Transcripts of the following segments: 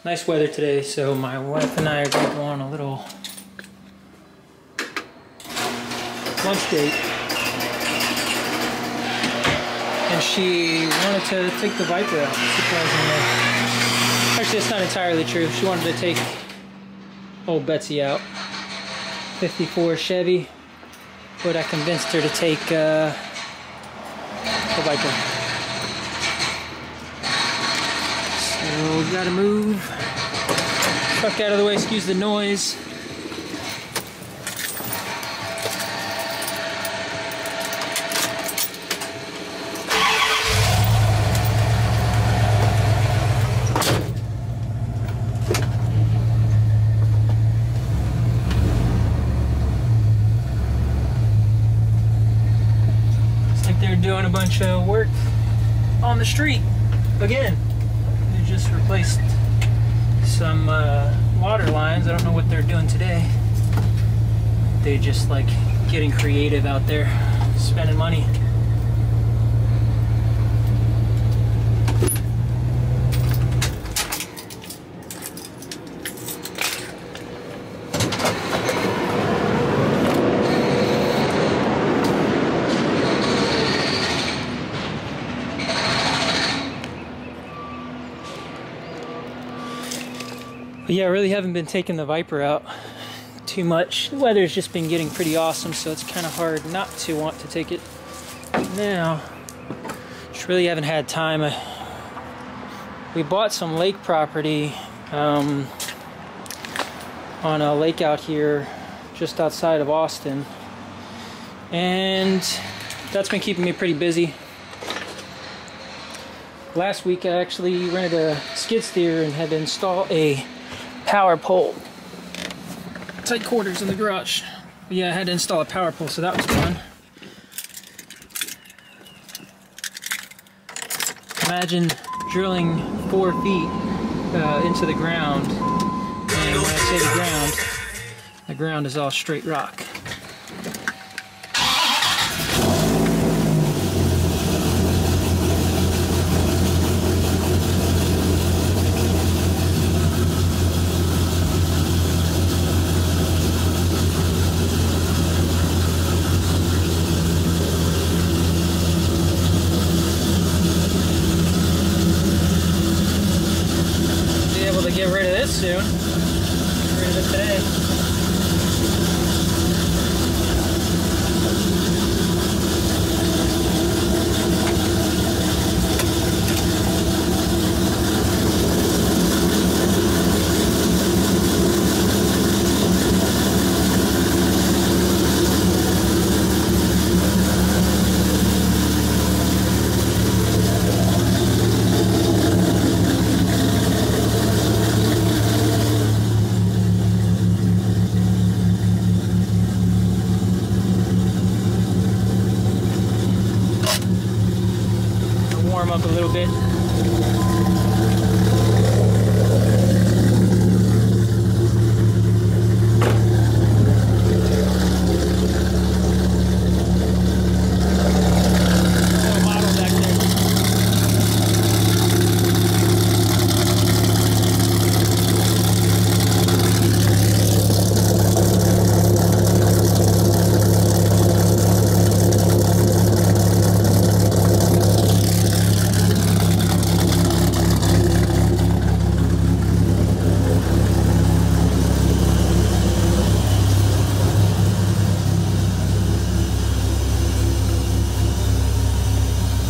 Nice weather today, so my wife and I are going to go on a little lunch date. And she wanted to take the Viper out, surprisingly. Actually, it's not entirely true. She wanted to take old Betsy out. 54 Chevy, but I convinced her to take the Viper. So we gotta move. Truck out of the way, excuse the noise. They're doing a bunch of work on the street again. They just replaced some water lines. I don't know what they're doing today. They just like getting creative out there, spending money. But yeah, I really haven't been taking the Viper out too much. The weather's just been getting pretty awesome, so it's kind of hard not to want to take it now. Just really haven't had time. We bought some lake property on a lake out here just outside of Austin, and that's been keeping me pretty busy. Last week I actually rented a skid steer and had to install a power pole. Tight quarters in the garage. But yeah, I had to install a power pole, so that was fun. Imagine drilling 4 feet into the ground, and when I say the ground is all straight rock. Get rid of this soon. Get rid of it today. Warm up a little bit.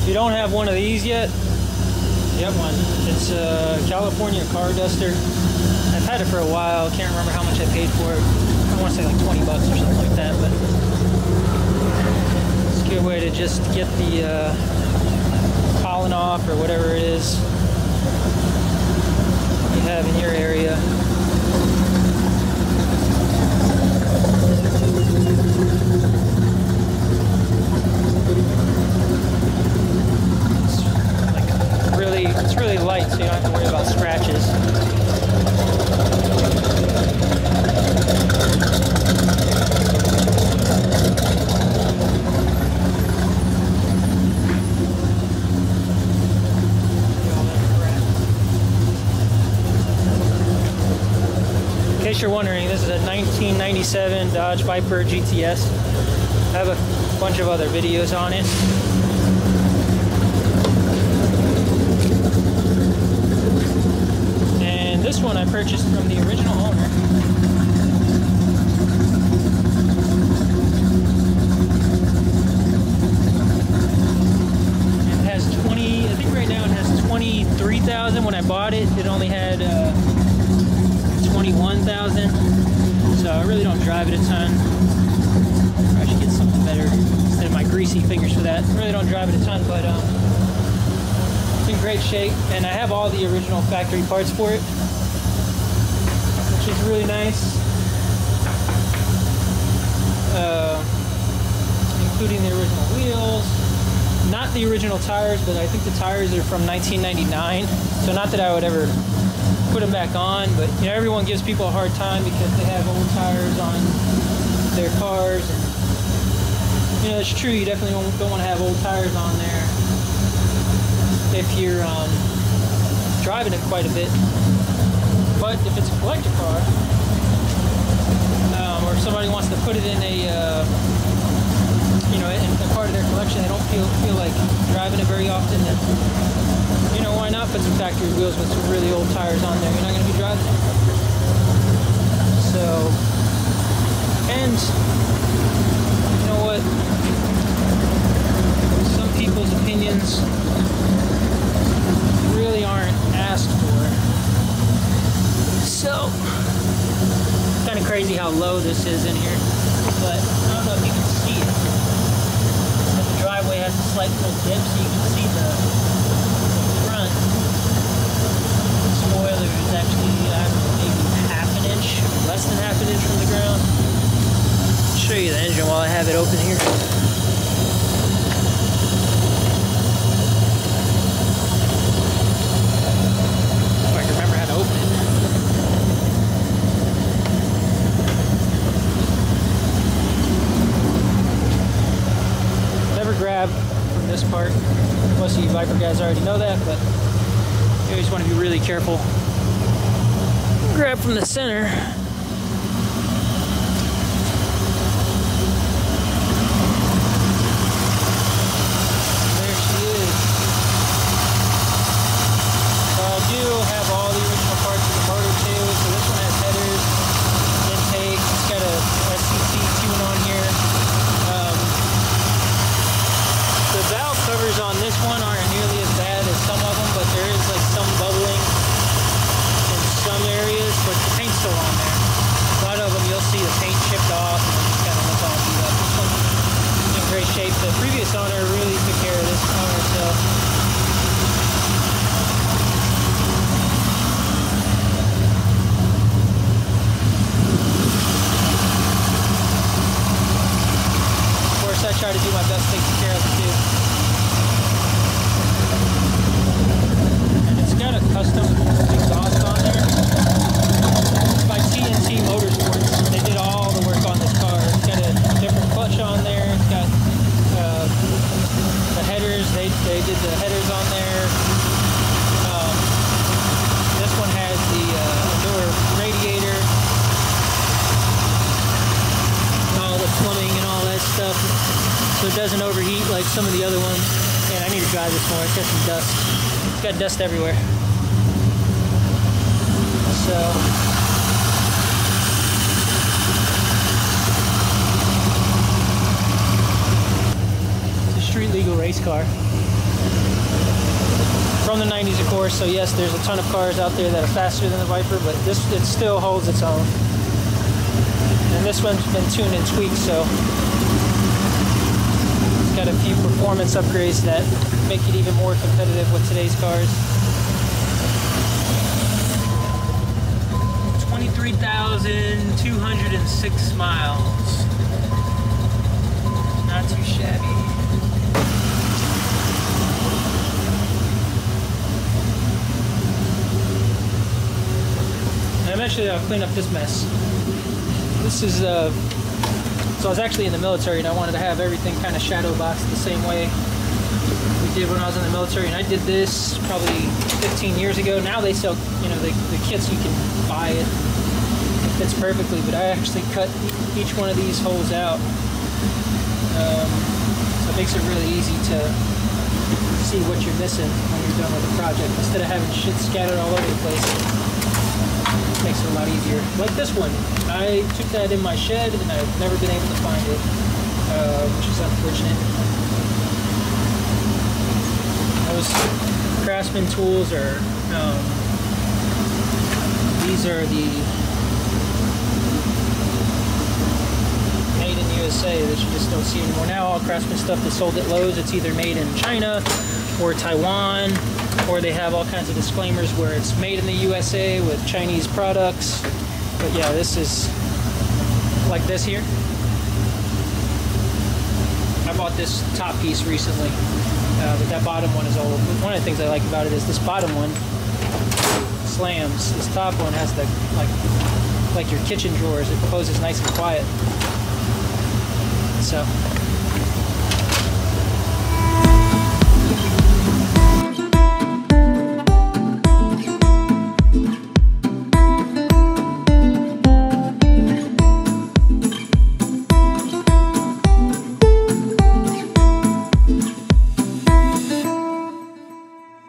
If you don't have one of these yet, get one. It's a California car duster. I've had it for a while. Can't remember how much I paid for it. I want to say like 20 bucks or something like that, but it's a good way to just get the pollen off or whatever it is you have in your area. It's really light, so you don't have to worry about scratches. case you're wondering, this is a 1997 Dodge Viper GTS. I have a bunch of other videos on it. And this one I purchased from the original owner. It has 20, I think right now it has 23,000. When I bought it, it only had 21,000. So I really don't drive it a ton. I should get something better instead of my greasy fingers for that. I really don't drive it a ton, but it's in great shape. And I have all the original factory parts for it, which is really nice. Including the original wheels. Not the original tires, but I think the tires are from 1999. So not that I would ever put them back on, but you know, everyone gives people a hard time because they have old tires on their cars. And, you know, it's true, you definitely don't want to have old tires on there if you're driving it quite a bit. But if it's a collector car, or if somebody wants to put it in a you know, in a part of their collection, they don't feel like driving it very often, then, you know, why not put some factory wheels with some really old tires on there? You're not going to be driving it. So, and you know what? Some people's opinions really aren't asked for. So, kind of crazy how low this is in here, but I don't know if you can see it. The driveway has a slight little dip, so you can see the front spoiler is actually, I don't know, maybe half an inch, less than half an inch from the ground. I'll show you the engine while I have it open here. If I can remember how to open it. Never grab from this part. Most of you Viper guys already know that, but you always want to be really careful. Grab from the center. There she is. So I do have all the original parts of the motor too. So this one has headers, intakes. It's got a SCC tune on here. The valve covers on this one aren't nearly as bad as some of them, but there is like some bubbling in some areas, but the paint's still on there. A lot of them you'll see the paint chipped off and it just kind of looks all beat up. This one's in great shape. The previous owner really took care of this car herself. Of course, I try to do my best taking care of it too. And it's got a custom exhaust on there. It's by TNT Motorsports. They did all the work on this car. It's got a different clutch on there. It's got the headers. They did the headers on there. This one has the newer radiator. All the plumbing and all that stuff, so it doesn't overheat like some of the other ones. Man, I need to dry this more. It's got some dust. It's got dust everywhere. So it's a street legal race car from the 90s, of course. So yes, there's a ton of cars out there that are faster than the Viper, but it still holds its own. And this one's been tuned and tweaked, so it's got a few performance upgrades that make it even more competitive with today's cars. 23,206 miles. Not too shabby. And eventually I'll clean up this mess. This is, so I was actually in the military and I wanted to have everything kind of shadow boxed the same way we did when I was in the military. And I did this probably 15 years ago. Now they sell, you know, the kits, you can buy it. fits perfectly, but I actually cut each one of these holes out. So it makes it really easy to see what you're missing when you're done with the project. Instead of having shit scattered all over the place, it makes it a lot easier. Like this one, I took that in my shed and I've never been able to find it, which is unfortunate. Those Craftsman tools are, these are the made in USA that you just don't see anymore. Now all Craftsman stuff that's sold at Lowe's, it's either made in China or Taiwan, or they have all kinds of disclaimers where it's made in the USA with Chinese products. But yeah, this is like this here. I bought this top piece recently, but that bottom one is old. One of the things I like about it is this bottom one slams. This top one has the like your kitchen drawers. It closes nice and quiet. So